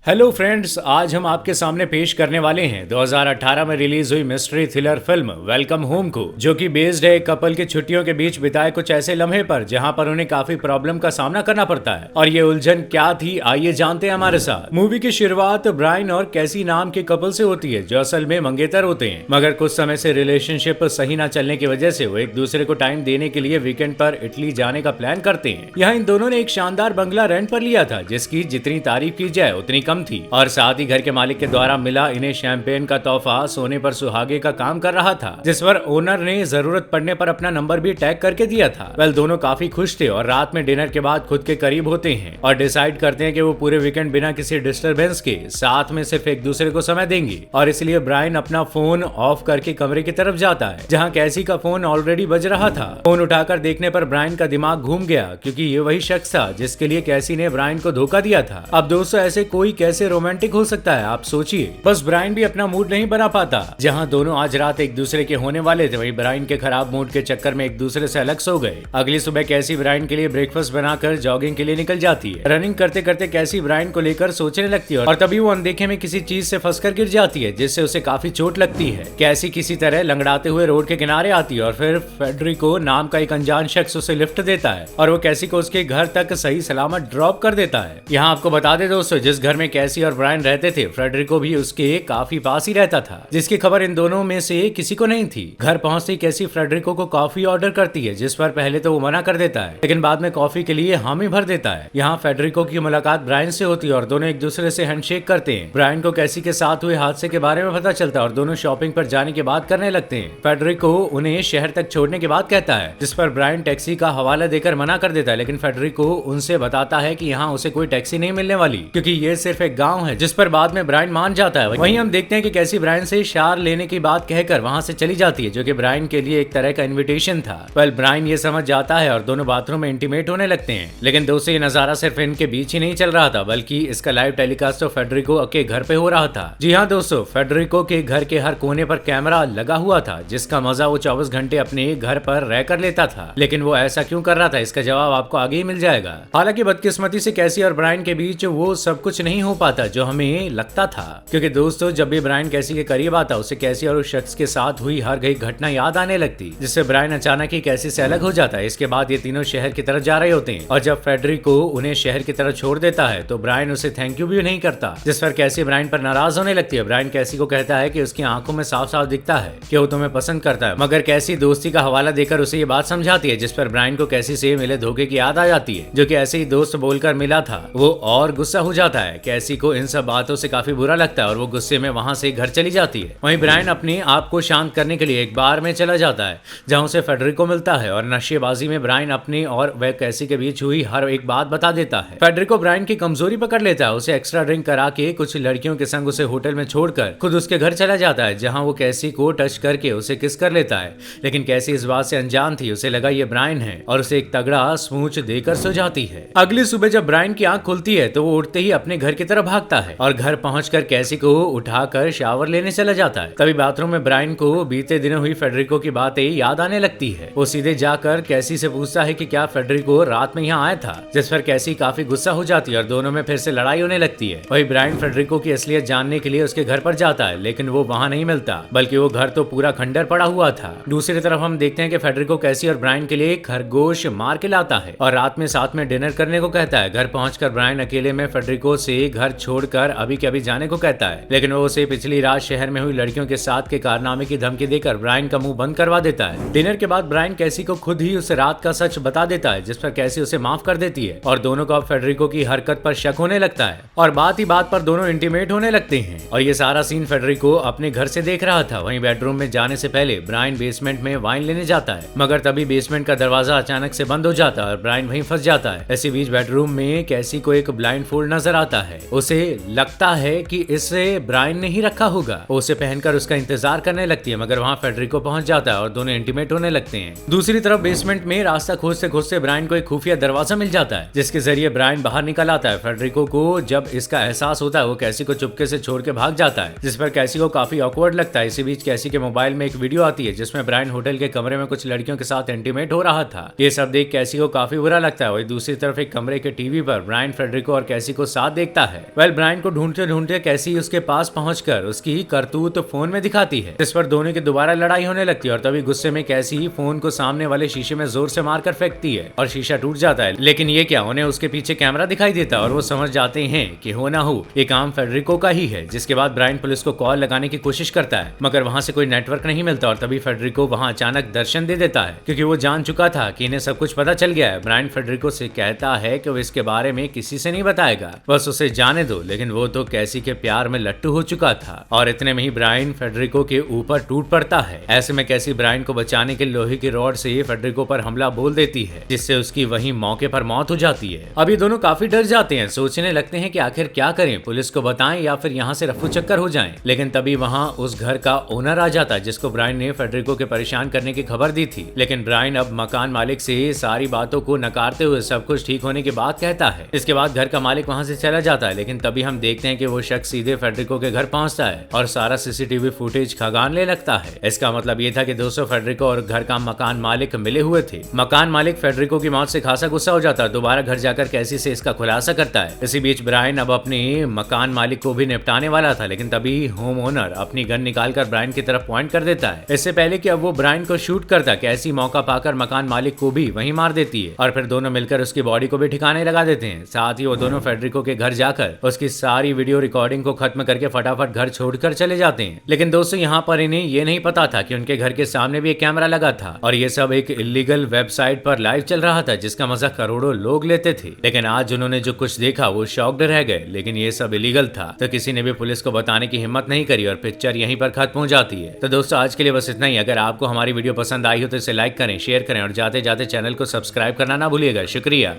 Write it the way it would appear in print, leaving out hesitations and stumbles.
Hello friends, आज हम आपके सामने पेश करने वाले हैं 2018 में रिलीज हुई mystery thriller film welcome home को, जो कि बेस्ड है एक कपल की छुट्टियों के बीच बिताए कुछ ऐसे लम्हे पर जहां पर उन्हें काफी प्रॉब्लम का सामना करना पड़ता है। और ये उलझन क्या थी, आइए जानते हैं हमारे साथ। मूवी की शुरुआत ब्रायन और कैसी नाम के कपल से होती है, जो असल में मंगेतर होते हैं, मगर कुछ समय से रिलेशनशिप सही न चलने की वजह से वो एक दूसरे को टाइम देने के लिए वीकेंड पर इटली जाने का प्लान करते हैं। यहाँ इन दोनों ने एक शानदार बंगला रेंट पर लिया था, जिसकी जितनी तारीफ की जाए उतनी कम थी। और साथ ही घर के मालिक के द्वारा मिला इन्हें शैंपेन का तोहफा सोने पर सुहागे का काम कर रहा था, जिस पर ओनर ने जरूरत पड़ने पर अपना नंबर भी टैग करके दिया था। वेल, दोनों काफी खुश थे और रात में डिनर के बाद खुद के करीब होते हैं और डिसाइड करते हैं कि वो पूरे वीकेंड बिना किसी डिस्टरबेंस के साथ में सिर्फ एक दूसरे को समय देंगे। और इसलिए ब्रायन अपना फोन ऑफ करके कमरे की तरफ जाता है, जहाँ कैसी का फोन ऑलरेडी बज रहा था। फोन उठाकर देखने पर ब्रायन का दिमाग घूम गया, क्योंकि ये वही शख्स था जिसके लिए कैसी ने ब्रायन को धोखा दिया था। अब दोस्तों, ऐसे कोई कैसे रोमांटिक हो सकता है, आप सोचिए। बस ब्रायन भी अपना मूड नहीं बना पाता। जहां दोनों आज रात एक दूसरे के होने वाले थे, वहीं ब्रायन के खराब मूड के चक्कर में एक दूसरे से अलग सो गए। अगली सुबह कैसी ब्रायन के लिए ब्रेकफास्ट बनाकर जॉगिंग के लिए निकल जाती है। रनिंग करते करते कैसी ब्रायन को लेकर सोचने लगती है और तभी वो अनदेखे में किसी चीज से फंसकर गिर जाती है, जिससे उसे काफी चोट लगती है। कैसी किसी तरह लंगड़ाते हुए रोड के किनारे आती है और फिर फेडरिको नाम का एक अनजान शख्स उसे लिफ्ट देता है और वो कैसी को उसके घर तक सही सलामत ड्रॉप कर देता है। यहाँ आपको बता दे दोस्तों, जिस घर में कैसी और ब्रायन रहते थे, फेडरिको भी उसके काफी पास ही रहता था, जिसकी खबर इन दोनों में से किसी को नहीं थी। घर पहुंचते ही कैसी फेडरिको को कॉफी ऑर्डर करती है, जिस पर पहले तो वो मना कर देता है, लेकिन बाद में कॉफी के लिए हामी भर देता है। यहाँ फेडरिको की मुलाकात ब्रायन से होती है और दोनों एक दूसरे से हैंडशेक करते हैं। ब्रायन को कैसी के साथ हुए हादसे के बारे में पता चलता है और दोनों शॉपिंग पर जाने की बात करने लगते हैं। फेडरिको उन्हें शहर तक छोड़ने की बात कहता है, जिस पर ब्रायन टैक्सी का हवाला देकर मना कर देता है, लेकिन फेडरिको उनसे बताता है कि यहाँ उसे कोई टैक्सी नहीं मिलने वाली, क्योंकि ये सिर्फ एक गाँव है, जिस पर बाद में ब्रायन मान जाता है। वहीं हम देखते हैं कि कैसी ब्रायन से शार लेने की बात कहकर वहां से चली जाती है, जो कि ब्रायन के लिए एक तरह का इनविटेशन था। वेल, ब्रायन ये समझ जाता है और दोनों बाथरूम में इंटीमेट होने लगते हैं। लेकिन दोस्तों, ये नजारा सिर्फ इनके बीच ही नहीं चल रहा था, बल्कि इसका लाइव टेलीकास्ट तो फेडरिको के घर पे हो रहा था। जी हाँ दोस्तों, फेडरिको के घर के हर कोने पर कैमरा लगा हुआ था, जिसका मजा वो 24 घंटे अपने घर पर रह कर लेता था। लेकिन वो ऐसा क्यों कर रहा था, इसका जवाब आपको आगे ही मिल जाएगा। हालांकि बदकिस्मती से कैसी और ब्रायन के बीच वो सब कुछ नहीं हो पाता जो हमें लगता था, क्योंकि दोस्तों जब भी ब्रायन कैसी के करीब आता, उसे कैसी और उस शख्स के साथ हुई हर गई घटना याद आने लगती, जिससे ब्रायन अचानक ही कैसी से अलग हो जाता है। इसके बाद ये तीनों शहर की तरफ जा रहे होते हैं और जब फेडरिको उन्हें शहर की तरफ छोड़ देता है तो ब्रायन उसे थैंक यू भी नहीं करता, जिस पर कैसी ब्रायन पर नाराज होने लगती है। ब्रायन कैसी को कहता है कि उसकी आंखों में साफ साफ दिखता है कि वो तुम्हें पसंद करता है, मगर कैसी दोस्ती का हवाला देकर उसे ये बात समझाती है, जिस पर ब्रायन को कैसी से मिले धोखे की याद आ जाती है, जो कि ऐसे ही दोस्त बोलकर मिला था। वो और गुस्सा हो जाता है। कैसी को इन सब बातों से काफी बुरा लगता है और वो गुस्से में वहां से घर चली जाती है। वहीं ब्रायन अपने आप को शांत करने के लिए एक बार में चला जाता है, जहां उसे फेडरिको मिलता है और नशेबाजी में ब्रायन अपनी और वह कैसी के बीच हुई हर एक बात बता देता है। फेडरिको ब्रायन की कमजोरी पकड़ लेता है, उसे एक्स्ट्रा ड्रिंक करा के कुछ लड़कियों के संग उसे होटल में छोड़कर खुद उसके घर चला जाता है, जहां वो कैसी को टच करके उसे किस कर लेता है। लेकिन कैसी इस बात से अनजान थी, उसे लगा ये ब्रायन है और उसे एक तगड़ा स्मूच देकर सो जाती है। अगली सुबह जब ब्रायन की आंख खुलती है तो वो उठते ही अपने घर की तरफ भागता है और घर पहुंचकर कैसी को उठाकर शावर लेने चला जाता है। तभी बाथरूम में ब्रायन को बीते दिनों हुई फेडरिको की बातें याद आने लगती है। वो सीधे जाकर कैसी से पूछता है कि क्या फेडरिको रात में यहाँ आया था, जिस पर कैसी काफी गुस्सा हो जाती है और दोनों में फिर से लड़ाई होने लगती है। वही ब्रायन फेडरिको की असलियत जानने के लिए उसके घर पर जाता है, लेकिन वो वहाँ नहीं मिलता, बल्कि वो घर तो पूरा खंडर पड़ा हुआ था। दूसरी तरफ हम देखते हैं कि फेडरिको कैसी और ब्रायन के लिए एक खरगोश मार के लाता है और रात में साथ में डिनर करने को कहता है। घर पहुंचकर ब्रायन अकेले में फेडरिको से घर छोड़कर अभी के अभी जाने को कहता है, लेकिन वो उसे पिछली रात शहर में हुई लड़कियों के साथ के कारनामे की धमकी देकर ब्रायन का मुंह बंद करवा देता है। डिनर के बाद ब्रायन कैसी को खुद ही उस रात का सच बता देता है, जिस पर कैसी उसे माफ कर देती है और दोनों को अब फेडरिको की हरकत पर शक होने लगता है और बात ही बात पर दोनों इंटीमेट होने लगते हैं। और ये सारा सीन फेडरिको अपने घर से देख रहा था। वहीं बेडरूम में जाने से पहले ब्रायन बेसमेंट में वाइन लेने जाता है, मगर तभी बेसमेंट का दरवाजा अचानक से बंद हो जाता है और ब्रायन वहीं फंस जाता है। इसी बीच बेडरूम में कैसी को एक ब्लाइंड फोल्ड नजर आता है। उसे लगता है कि इसे ब्रायन ने ही रखा होगा। वो उसे पहनकर उसका इंतजार करने लगती है, मगर वहाँ फेडरिको पहुंच जाता है और दोनों इंटीमेट होने लगते हैं। दूसरी तरफ बेसमेंट में रास्ता खोजते खोजते ब्रायन को एक खुफिया दरवाजा मिल जाता है, जिसके जरिए ब्रायन बाहर निकल आता है। फेडरिको को जब इसका एहसास होता है, वो कैसी को चुपके से छोड़ के भाग जाता है, जिस पर कैसी को काफी ऑकवर्ड लगता है। इसी बीच कैसी के मोबाइल में एक वीडियो आती है, जिसमें ब्रायन होटल के कमरे में कुछ लड़कियों के साथ इंटीमेट हो रहा था। ये सब देख कैसी को काफी बुरा लगता है। वही दूसरी तरफ एक कमरे के टीवी पर ब्रायन फेडरिको और कैसी को साथ देखता है। है। ब्रायन को ढूंढते ढूंढते कैसी उसके पास पहुंचकर उसकी करतूत फोन में दिखाती है, जिस पर दोनों की दोबारा लड़ाई होने लगती है और तभी गुस्से में कैसी ही फोन को सामने वाले शीशे में जोर से मारकर फेंकती है और शीशा टूट जाता है। लेकिन ये क्या, उन्हें उसके पीछे कैमरा दिखाई देता है और वो समझ जाते हैं कि हो ना हो ये काम फेडरिको का ही है। जिसके बाद ब्रायन पुलिस को कॉल लगाने की कोशिश करता है, मगर वहां से कोई नेटवर्क नहीं मिलता और तभी फेडरिको वहां अचानक दर्शन दे देता है, क्योंकि वो जान चुका था कि इन्हें सब कुछ पता चल गया है। ब्रायन फेडरिको से कहता है कि वो इसके बारे में किसी से नहीं बताएगा, बस उसे जाने दो। लेकिन वो तो कैसी के प्यार में लट्टू हो चुका था और इतने में ही ब्रायन फेडरिको के ऊपर टूट पड़ता है। ऐसे में कैसी ब्रायन को बचाने के लोहे की रॉड से फेडरिको पर हमला बोल देती है, जिससे उसकी वहीं मौके पर मौत हो जाती है। अब ये दोनों काफी डर जाते हैं, सोचने लगते हैं कि आखिर क्या करें, पुलिस को बताएं या फिर यहाँ से रफू चक्कर हो जाएं। लेकिन तभी वहाँ उस घर का ओनर आ जाता है, जिसको ब्रायन ने फेडरिको के परेशान करने की खबर दी थी। लेकिन ब्रायन अब मकान मालिक से सारी बातों को नकारते हुए सब कुछ ठीक होने की बात कहता है। इसके बाद घर का मालिक वहाँ से चला जाता है, लेकिन तभी हम देखते हैं कि वो शख्स सीधे फेडरिको के घर पहुंचता है और सारा सीसीटीवी फुटेज खंगाल ले लगता है। इसका मतलब ये था कि दोस्तों फेडरिको और घर का मकान मालिक मिले हुए थे। मकान मालिक फेडरिको की मौत से खासा गुस्सा हो जाता है, दोबारा घर जाकर कैसी से इसका खुलासा करता है। इसी बीच ब्रायन अब अपने मकान मालिक को भी निपटाने वाला था, लेकिन तभी होम ओनर अपनी गन निकालकर ब्रायन की तरफ पॉइंट कर देता है। इससे पहले कि अब वो ब्रायन को शूट करता, कैसी मौका पाकर मकान मालिक को भी वहीं मार देती है और फिर दोनों मिलकर उसकी बॉडी को भी ठिकाने लगा देते हैं। साथ ही वो दोनों फेडरिको के घर जाकर उसकी सारी वीडियो रिकॉर्डिंग को खत्म करके फटाफट घर छोड़कर चले जाते हैं। लेकिन दोस्तों यहाँ पर इन्हें ये नहीं पता था कि उनके घर के सामने भी एक कैमरा लगा था और ये सब एक इलीगल वेबसाइट पर लाइव चल रहा था, जिसका मजा करोड़ों लोग लेते थे। लेकिन आज उन्होंने जो कुछ देखा वो शॉक्ड रह गए। लेकिन ये सब इलीगल था तो किसी ने भी पुलिस को बताने की हिम्मत नहीं करी और पिक्चर यहीं पर खत्म हो जाती है। तो दोस्तों आज के लिए बस इतना ही। अगर आपको हमारी वीडियो पसंद आई हो तो इसे लाइक करें, शेयर करें और जाते जाते चैनल को सब्सक्राइब करना ना भूलिएगा। शुक्रिया।